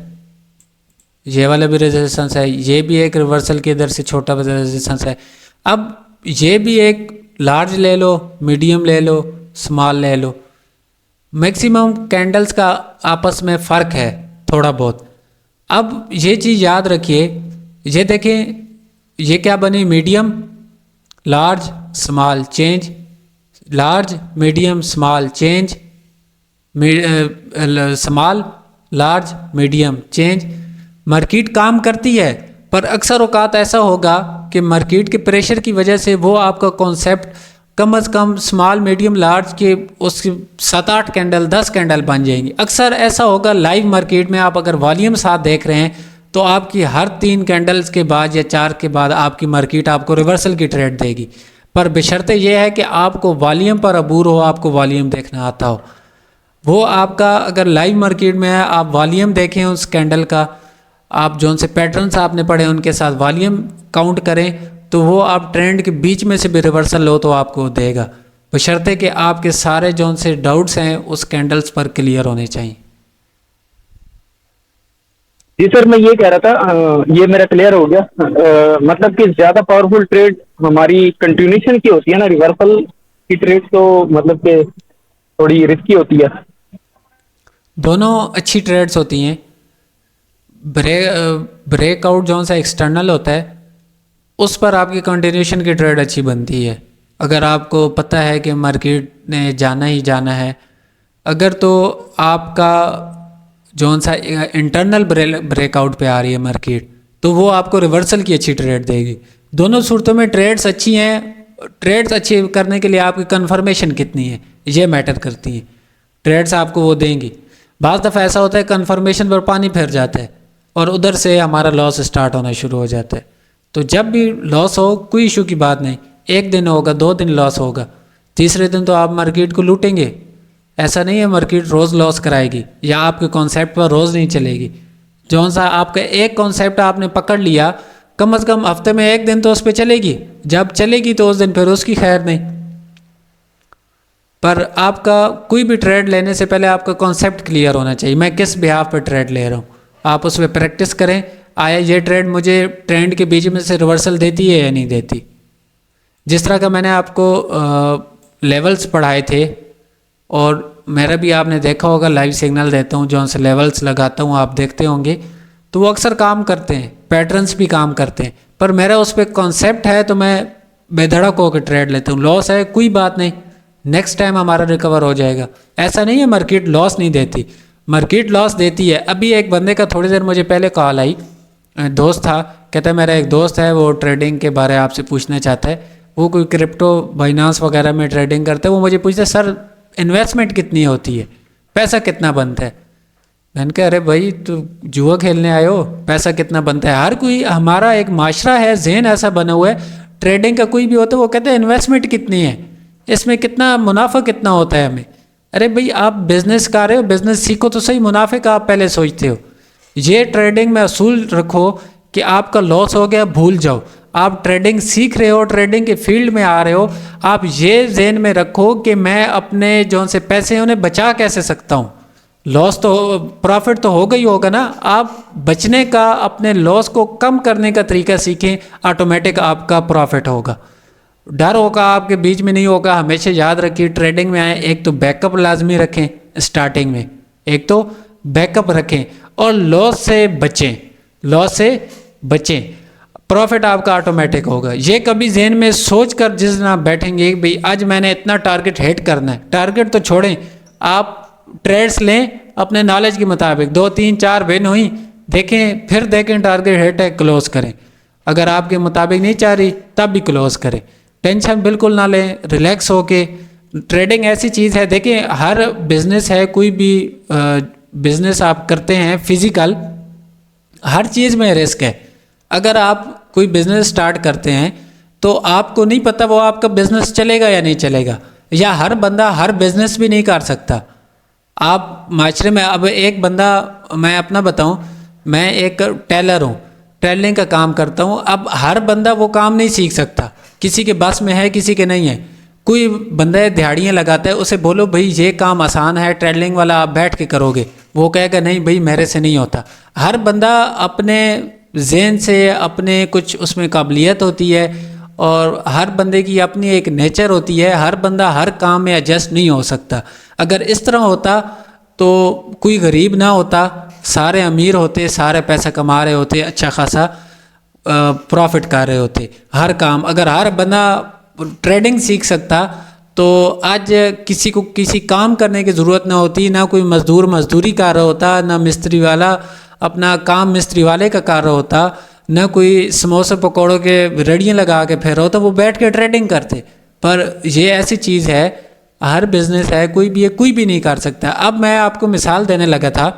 ये वाला भी रेजिस्टेंस है, ये भी एक रिवर्सल के इधर से छोटा रेजिस्टेंस है। अब ये भी एक लार्ज ले लो, मीडियम ले लो, स्मॉल ले लो, मैक्सिमम कैंडल्स का आपस में फ़र्क है थोड़ा बहुत। अब ये चीज़ याद रखिए, ये देखें ये क्या बनी, medium large small change, large medium small change, small large medium change. Market काम करती है, पर अक्सर औकात ऐसा होगा कि मार्केट के प्रेशर की वजह से वो आपका कॉन्सेप्ट कम अज़ कम स्मॉल मीडियम लार्ज के उसकी 7-8 कैंडल 10 कैंडल बन जाएंगी। अक्सर ऐसा होगा लाइव मार्केट में, आप अगर वॉल्यूम साथ देख रहे हैं तो आपकी हर 3 कैंडल्स के बाद या 4 के बाद आपकी मार्केट आपको रिवर्सल की ट्रेड देगी, पर बशर्ते ये है कि आपको वॉल्यूम पर अबूर हो, आपको वॉल्यूम देखना आता हो। वो आपका अगर लाइव मार्केट में है, आप वॉल्यूम देखें उस कैंडल का, आप जो से पैटर्न्स आपने पढ़े उनके साथ वॉल्यूम काउंट करें, तो वो आप ट्रेंड के बीच में से भी रिवर्सल लो तो आपको देगा, बशर्ते कि आपके सारे जो से डाउट्स हैं उस कैंडल्स पर क्लियर होने चाहिए। जी सर मैं ये कह रहा था, ये मेरा क्लियर हो गया। मतलब कि ज्यादा पावरफुल ट्रेड हमारी कंटिन्यूशन की होती है ना, रिवर्सल की ट्रेड तो मतलब कि थोड़ी रिस्की होती है। दोनों अच्छी ट्रेड्स होती हैं। ब्रेकआउट जो सा एक्सटर्नल होता है उस पर आपकी कंटिन्यूशन की ट्रेड अच्छी बनती है, अगर आपको पता है कि मार्केट ने जाना ही जाना है, अगर तो आपका जौन सा इंटरनल ब्रेकआउट पे आ रही है मार्केट, तो वो आपको रिवर्सल की अच्छी ट्रेड देगी। दोनों सूरतों में ट्रेड्स अच्छी हैं। ट्रेड्स अच्छी करने के लिए आपकी कन्फर्मेशन कितनी है ये मैटर करती है। ट्रेड्स आपको वो देंगी। बाज़ दफ़ा ऐसा होता है कन्फर्मेशन पर पानी फिर जाता है और उधर से हमारा लॉस स्टार्ट होना शुरू हो जाता है। तो जब भी लॉस हो, कोई इशू की बात नहीं, एक दिन होगा, 2 दिन लॉस होगा, तीसरे दिन तो आप मार्केट को लूटेंगे। ऐसा नहीं है मार्केट रोज़ लॉस कराएगी या आपके कॉन्सेप्ट पर रोज़ नहीं चलेगी। जौन सा आपका एक कॉन्सेप्ट आपने पकड़ लिया, कम से कम हफ्ते में एक दिन तो उस पर चलेगी। जब चलेगी तो उस दिन फिर उसकी खैर नहीं। पर आपका कोई भी ट्रेड लेने से पहले आपका कॉन्सेप्ट क्लियर होना चाहिए, मैं किस बिहाफ पे ट्रेड ले रहा हूँ। आप उस पर प्रैक्टिस करें, आया ये ट्रेड मुझे ट्रेंड के बीच में से रिवर्सल देती है या नहीं देती। जिस तरह का मैंने आपको लेवल्स पढ़ाए थे, और मेरा भी आपने देखा होगा लाइव सिग्नल देता हूँ, जो से लेवल्स लगाता हूँ, आप देखते होंगे, तो वो अक्सर काम करते हैं, पैटर्न्स भी काम करते हैं। पर मेरा उस पर कॉन्सेप्ट है तो मैं बेधड़क होकर ट्रेड लेता हूँ। लॉस है कोई बात नहीं, नेक्स्ट टाइम हमारा रिकवर हो जाएगा। ऐसा नहीं है मार्केट लॉस नहीं देती, मार्केट लॉस देती है। अभी एक बंदे का थोड़ी देर मुझे पहले कॉल आई, दोस्त था, कहता है मेरा एक दोस्त है वो ट्रेडिंग के बारे में आपसे पूछना चाहता है, वो कोई क्रिप्टो बाइनांस वगैरह में ट्रेडिंग करता है। वो मुझे पूछता है सर इन्वेस्टमेंट कितनी होती है, पैसा कितना बनता है। मैंने कहा अरे भाई तो जुआ खेलने आए हो, पैसा कितना बनता है। हर कोई, हमारा एक माशरा है, ज़हन ऐसा बना हुआ है, ट्रेडिंग का कोई भी होता है वो कहते हैं इन्वेस्टमेंट कितनी है, इसमें कितना मुनाफा कितना होता है हमें। अरे भाई आप बिज़नेस कर रहे हो, बिज़नेस सीखो तो सही, मुनाफे का आप पहले सोचते हो। ये ट्रेडिंग में असूल रखो कि आपका लॉस हो गया भूल जाओ। आप ट्रेडिंग सीख रहे हो, ट्रेडिंग के फील्ड में आ रहे हो, आप ये ज़हन में रखो कि मैं अपने जो से पैसे हैं उन्हें बचा कैसे सकता हूँ। लॉस तो, प्रॉफिट तो होगा ही होगा ना, आप बचने का, अपने लॉस को कम करने का तरीका सीखें, ऑटोमेटिक आपका प्रॉफिट होगा। डर होगा आपके बीच में नहीं होगा। हमेशा याद रखिए ट्रेडिंग में आए, एक तो बैकअप लाजमी रखें स्टार्टिंग में, एक तो बैकअप रखें और लॉस से बचें, लॉस से बचें, प्रॉफिट आपका ऑटोमेटिक होगा। ये कभी ज़हन में सोच कर जिस दिन आप बैठेंगे भाई आज मैंने इतना टारगेट हिट करना है, टारगेट तो छोड़ें, आप ट्रेड्स लें अपने नॉलेज के मुताबिक, 2 3 4 विन हुई देखें, फिर देखें टारगेट हिट है क्लोज करें। अगर आपके मुताबिक नहीं चाह रही तब भी क्लोज करें, टेंशन बिल्कुल ना लें, रिलैक्स होके। ट्रेडिंग ऐसी चीज़ है, देखिए हर बिजनेस है, कोई भी बिजनेस आप करते हैं फिजिकल, हर चीज़ में रिस्क है। अगर आप कोई बिजनेस स्टार्ट करते हैं तो आपको नहीं पता वो आपका बिजनेस चलेगा या नहीं चलेगा, या हर बंदा हर बिजनेस भी नहीं कर सकता। आप माशरे में, अब एक बंदा, मैं अपना बताऊं, मैं एक टेलर हूं, टेलरिंग का काम करता हूं। अब हर बंदा वो काम नहीं सीख सकता, किसी के बस में है किसी के नहीं है। कोई बंदा दिहाड़ियाँ लगाता है, उसे बोलो भाई ये काम आसान है टेलरिंग वाला, आप बैठ के करोगे, वो कहेगा नहीं भाई मेरे से नहीं होता। हर बंदा अपने ज़हन से, अपने कुछ उसमें काबिलियत होती है और हर बंदे की अपनी एक नेचर होती है, हर बंदा हर काम में एडजस्ट नहीं हो सकता। अगर इस तरह होता तो कोई गरीब ना होता, सारे अमीर होते, सारे पैसा कमा रहे होते, अच्छा खासा प्रॉफिट कर रहे होते हर काम। अगर हर बंदा ट्रेडिंग सीख सकता तो आज किसी को किसी काम करने की ज़रूरत ना होती, ना कोई मज़दूर मज़दूरी कर रहा होता, ना मिस्त्री वाला अपना काम मिस्त्री वाले का कर रहा होता, न कोई समोसे पकौड़ों के रेड़ियाँ लगा के फिर होता, वो बैठ के ट्रेडिंग करते। पर ये ऐसी चीज़ है, हर बिजनेस है, कोई भी है, कोई भी नहीं कर सकता। अब मैं आपको मिसाल देने लगा था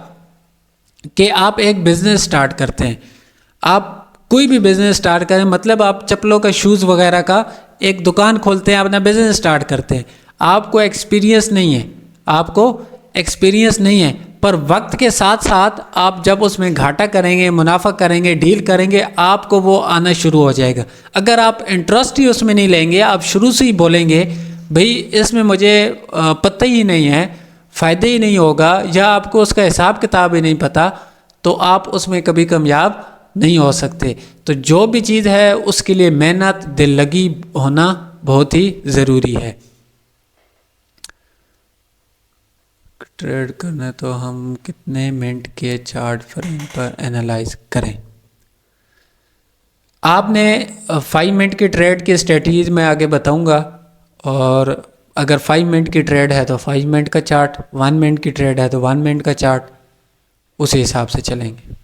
कि आप एक बिज़नेस स्टार्ट करते हैं, आप कोई भी बिज़नेस स्टार्ट करें, मतलब आप चप्पलों का, शूज़ वगैरह का एक दुकान खोलते हैं, अपना बिज़नेस स्टार्ट करते हैं। आपको एक्सपीरियंस नहीं है, आपको एक्सपीरियंस नहीं है, पर वक्त के साथ साथ आप जब उसमें घाटा करेंगे, मुनाफा करेंगे, डील करेंगे, आपको वो आना शुरू हो जाएगा। अगर आप इंटरेस्ट ही उसमें नहीं लेंगे, आप शुरू से ही बोलेंगे भाई इसमें मुझे पता ही नहीं है, फ़ायदे ही नहीं होगा, या आपको उसका हिसाब किताब ही नहीं पता, तो आप उसमें कभी कामयाब नहीं हो सकते। तो जो भी चीज़ है उसके लिए मेहनत, दिल लगी होना बहुत ही ज़रूरी है। ट्रेड करना तो हम कितने मिनट के चार्ट फ्रेम पर एनालाइज करें। आपने 5 मिनट के ट्रेड की स्ट्रेटजीज में आगे बताऊंगा, और अगर 5 मिनट की ट्रेड है तो 5 मिनट का चार्ट, 1 मिनट की ट्रेड है तो 1 मिनट का चार्ट, उसी हिसाब से चलेंगे।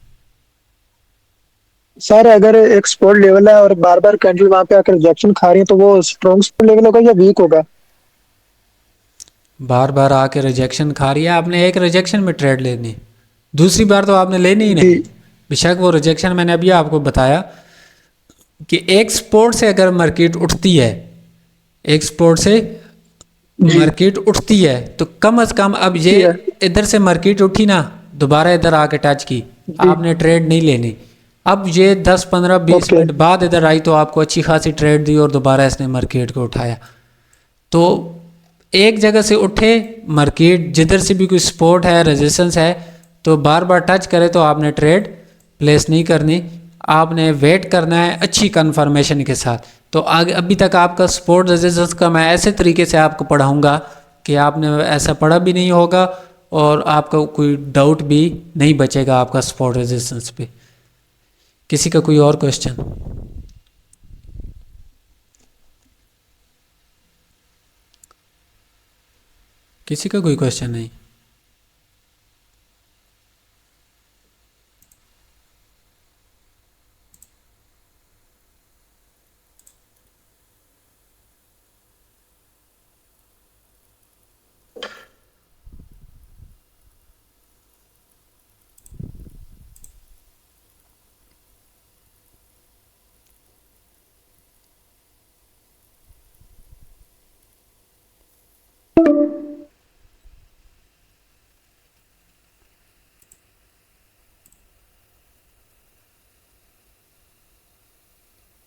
सर अगर एक सपोर्ट लेवल है और बार बार कैंडल वहां पे आकर रिजेक्शन खा रही है तो वो स्ट्रॉन्ग सपोर्ट लेवल होगा या वीक होगा? बार बार आके रिजेक्शन खा रही है, आपने एक रिजेक्शन में ट्रेड लेनी, दूसरी बार तो आपने लेनी ही नहीं। बेशक वो रिजेक्शन मैंने अभी आपको बताया कि एक सपोर्ट से अगर मार्केट उठती है, एक सपोर्ट से मार्केट उठती है तो कम से कम अब ये इधर से मार्केट उठी ना, दोबारा इधर आके टच की, आपने ट्रेड नहीं लेनी। अब ये 10 15 20 मिनट बाद इधर आई तो आपको अच्छी खासी ट्रेड दी और दोबारा इसने मार्केट को उठाया। तो एक जगह से उठे मार्केट, जिधर से भी कोई सपोर्ट है, रेजिस्टेंस है, तो बार बार टच करे तो आपने ट्रेड प्लेस नहीं करनी, आपने वेट करना है अच्छी कन्फर्मेशन के साथ। तो आगे अभी तक आपका सपोर्ट रेजिस्टेंस का मैं ऐसे तरीके से आपको पढ़ाऊंगा कि आपने ऐसा पढ़ा भी नहीं होगा और आपका कोई डाउट भी नहीं बचेगा आपका सपोर्ट रेजिस्टेंस पे। किसी का कोई और क्वेश्चन? किसी का कोई क्वेश्चन नहीं?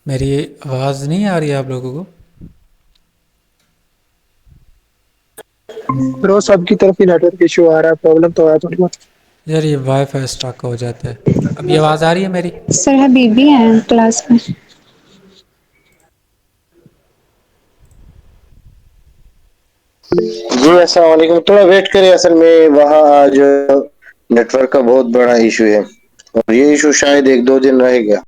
मेरी आवाज़ नहीं आ रही है आप लोगों को? ब्रो सबकी तरफ ही नेटवर्क इशू आ रहा है, प्रॉब्लम तो है थोड़ी बहुत। यार ये वाईफाई स्टक हो जाता है। अभी आवाज़ आ रही है मेरी? सर हबीबी हैं क्लास में। जी अस्सलाम वालेकुम। थोड़ा वेट करें, असल में वहाँ आज नेटवर्क का बहुत बड़ा इशू है और ये इशू शायद 1-2 दिन रहेगा।